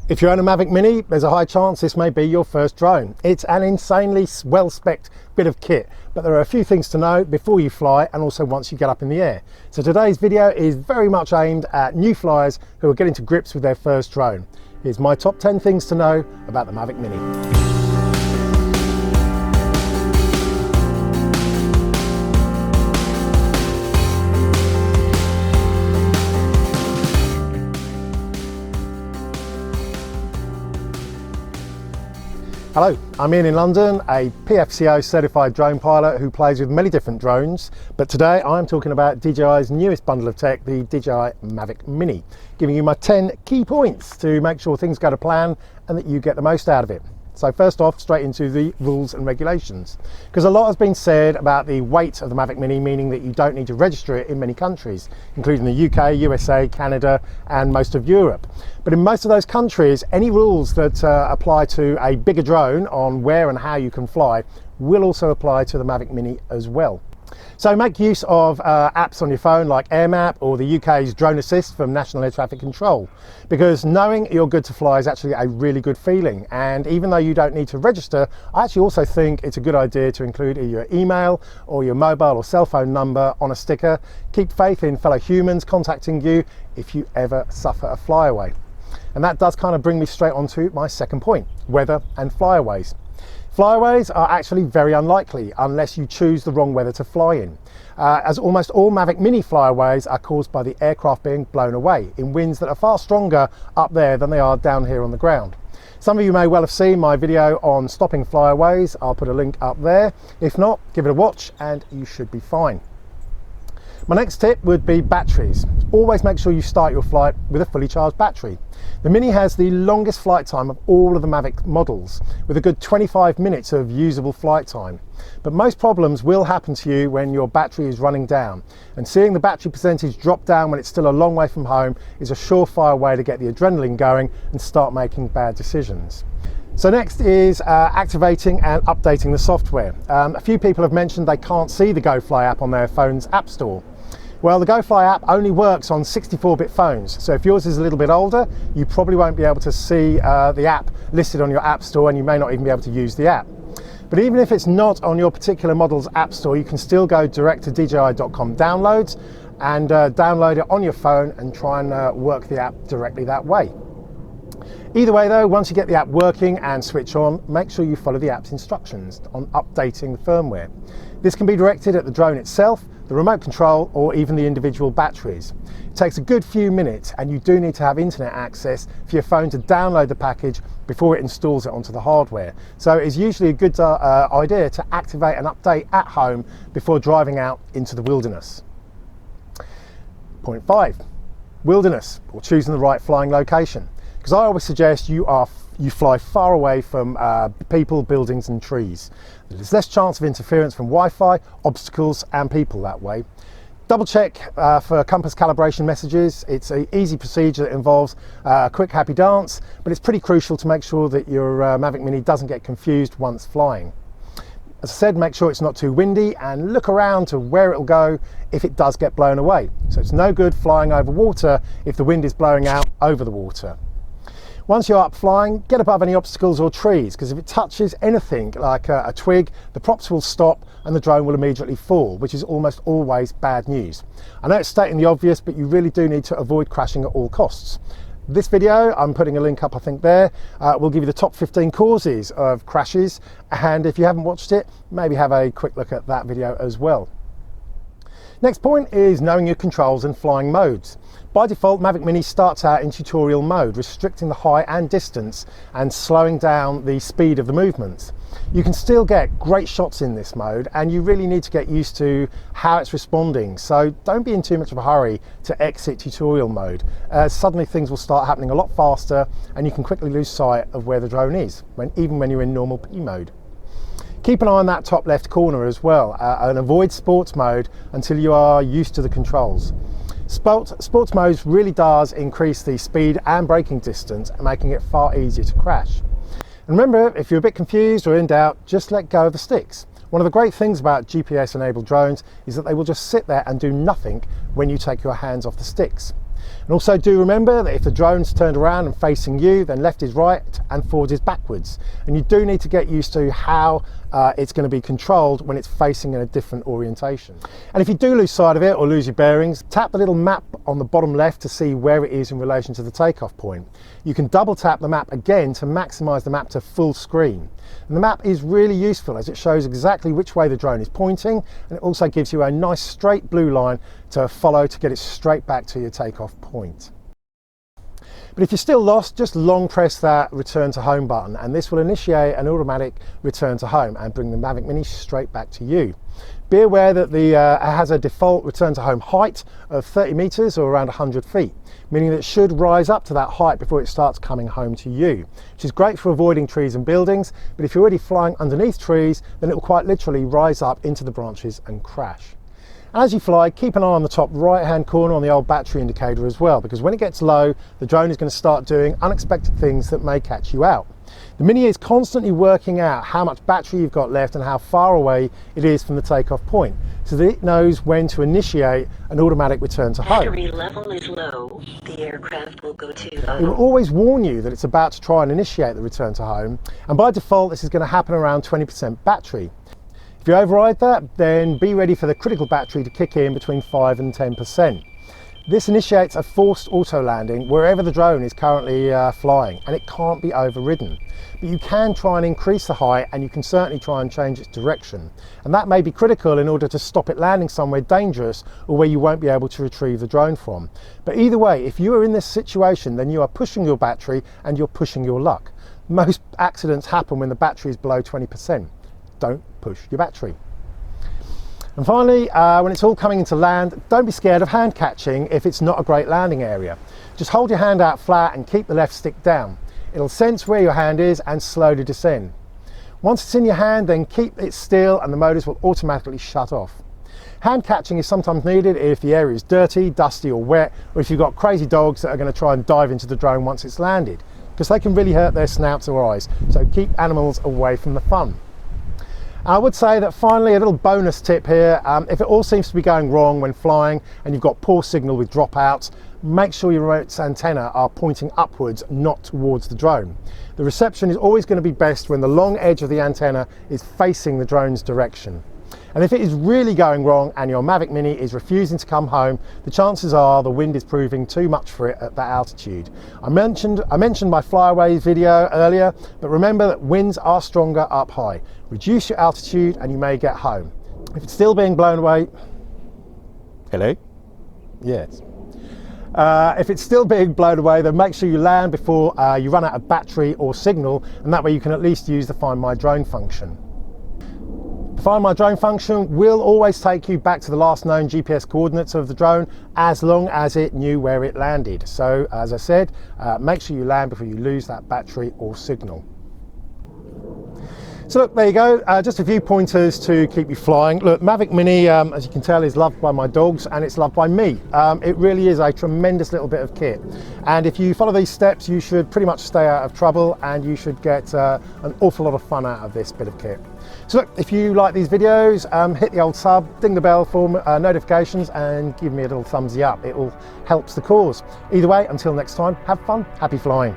If you own a Mavic Mini, there's a high chance this may be your first drone. It's an insanely well-spec'd bit of kit, but there are a few things to know before you fly and also once you get up in the air. So today's video is very much aimed at new flyers who are getting to grips with their first drone. Here's my top 10 things to know about the Mavic Mini. Hello, I'm Ian in London, a PFCO certified drone pilot who plays with many different drones, but today I'm talking about DJI's newest bundle of tech, the DJI Mavic Mini, giving you my 10 key points to make sure things go to plan and that you get the most out of it. So first off, straight into the rules and regulations, because a lot has been said about the weight of the Mavic Mini, meaning that you don't need to register it in many countries, including the UK, USA, Canada, and most of Europe. But in most of those countries, any rules that apply to a bigger drone on where and how you can fly will also apply to the Mavic Mini as well. So make use of apps on your phone like AirMap or the UK's Drone Assist from National Air Traffic Control, because knowing you're good to fly is actually a really good feeling. And even though you don't need to register, I actually also think it's a good idea to include either your email or your mobile or cell phone number on a sticker. Keep faith in fellow humans contacting you if you ever suffer a flyaway. And that does kind of bring me straight on to my second point, weather and flyaways. Flyaways are actually very unlikely unless you choose the wrong weather to fly in, as almost all Mavic Mini flyaways are caused by the aircraft being blown away in winds that are far stronger up there than they are down here on the ground. Some of you may well have seen my video on stopping flyaways. I'll put a link up there. If not, give it a watch and you should be fine. My next tip would be batteries. Always make sure you start your flight with a fully charged battery. The Mini has the longest flight time of all of the Mavic models, with a good 25 minutes of usable flight time. But most problems will happen to you when your battery is running down, and seeing the battery percentage drop down when it's still a long way from home is a surefire way to get the adrenaline going and start making bad decisions. So next is activating and updating the software. A few people have mentioned they can't see the GoFly app on their phone's app store. Well, the GoFly app only works on 64-bit phones, so if yours is a little bit older, you probably won't be able to see the app listed on your app store, and you may not even be able to use the app. But even if it's not on your particular model's app store, you can still go direct to DJI.com downloads and download it on your phone and try and work the app directly that way. Either way though, once you get the app working and switch on, make sure you follow the app's instructions on updating the firmware. This can be directed at the drone itself, the remote control, or even the individual batteries. It takes a good few minutes, and you do need to have internet access for your phone to download the package before it installs it onto the hardware. So it's usually a good idea to activate an update at home before driving out into the wilderness. Point 5, wilderness, or choosing the right flying location. Because I always suggest you fly far away from people, buildings and trees. There's less chance of interference from Wi-Fi, obstacles and people that way. Double check for compass calibration messages. It's an easy procedure that involves a quick happy dance, but it's pretty crucial to make sure that your Mavic Mini doesn't get confused once flying. As I said, make sure it's not too windy and look around to where it'll go if it does get blown away. So it's no good flying over water if the wind is blowing out over the water. Once you're up flying, get above any obstacles or trees, because if it touches anything like a twig, the props will stop and the drone will immediately fall, which is almost always bad news. I know it's stating the obvious, but you really do need to avoid crashing at all costs. This video, I'm putting a link up I think there, will give you the top 15 causes of crashes, and if you haven't watched it, maybe have a quick look at that video as well. Next point is knowing your controls and flying modes. By default, Mavic Mini starts out in tutorial mode, restricting the height and distance and slowing down the speed of the movements. You can still get great shots in this mode, and you really need to get used to how it's responding, so don't be in too much of a hurry to exit tutorial mode. Suddenly things will start happening a lot faster and you can quickly lose sight of where the drone is, even when you're in normal P mode. Keep an eye on that top left corner as well, and avoid sports mode until you are used to the controls. Sports mode really does increase the speed and braking distance, making it far easier to crash. And remember, if you're a bit confused or in doubt, just let go of the sticks. One of the great things about GPS enabled drones is that they will just sit there and do nothing when you take your hands off the sticks. And also do remember that if the drone's turned around and facing you, then left is right and forward is backwards. And you do need to get used to how it's going to be controlled when it's facing in a different orientation. And if you do lose sight of it or lose your bearings, tap the little map on the bottom left to see where it is in relation to the takeoff point. You can double tap the map again to maximize the map to full screen. And the map is really useful as it shows exactly which way the drone is pointing, and it also gives you a nice straight blue line to follow to get it straight back to your takeoff point. But if you're still lost, just long press that return to home button, and this will initiate an automatic return to home and bring the Mavic Mini straight back to you. Be aware that it has a default return to home height of 30 meters or around 100 feet, meaning that it should rise up to that height before it starts coming home to you, which is great for avoiding trees and buildings. But if you're already flying underneath trees, then it will quite literally rise up into the branches and crash. As you fly, keep an eye on the top right hand corner on the old battery indicator as well, because when it gets low, the drone is going to start doing unexpected things that may catch you out. The Mini is constantly working out how much battery you've got left and how far away it is from the takeoff point, so that it knows when to initiate an automatic return to home. Battery level is low. The aircraft will go to It will always warn you that it's about to try and initiate the return to home, and by default this is going to happen around 20% battery. If you override that, then be ready for the critical battery to kick in between 5 and 10%. This initiates a forced auto landing wherever the drone is currently flying, and it can't be overridden. But you can try and increase the height, and you can certainly try and change its direction. And that may be critical in order to stop it landing somewhere dangerous or where you won't be able to retrieve the drone from. But either way, if you are in this situation, then you are pushing your battery and you're pushing your luck. Most accidents happen when the battery is below 20%. Don't push your battery. And finally, when it's all coming into land, don't be scared of hand catching if it's not a great landing area. Just hold your hand out flat and keep the left stick down. It'll sense where your hand is and slowly descend. Once it's in your hand, then keep it still and the motors will automatically shut off. Hand catching is sometimes needed if the area is dirty, dusty or wet, or if you've got crazy dogs that are going to try and dive into the drone once it's landed, because they can really hurt their snouts or eyes. So keep animals away from the fun. I would say that finally, a little bonus tip here, if it all seems to be going wrong when flying and you've got poor signal with dropouts, make sure your remote's antenna are pointing upwards, not towards the drone. The reception is always going to be best when the long edge of the antenna is facing the drone's direction. And if it is really going wrong and your Mavic Mini is refusing to come home, the chances are the wind is proving too much for it at that altitude. I mentioned my Flyaways video earlier, but remember that winds are stronger up high. Reduce your altitude and you may get home. If it's still being blown away, hello? Yes. If it's still being blown away, then make sure you land before you run out of battery or signal, and that way you can at least use the Find My Drone function. The Find My Drone function will always take you back to the last known GPS coordinates of the drone as long as it knew where it landed. So as I said, make sure you land before you lose that battery or signal. So look, there you go, just a few pointers to keep you flying. Look, Mavic Mini, as you can tell, is loved by my dogs and it's loved by me. It really is a tremendous little bit of kit. And if you follow these steps, you should pretty much stay out of trouble and you should get an awful lot of fun out of this bit of kit. So look, if you like these videos, hit the old sub, ding the bell for notifications and give me a little thumbsy up. It all helps the cause. Either way, until next time, have fun, happy flying.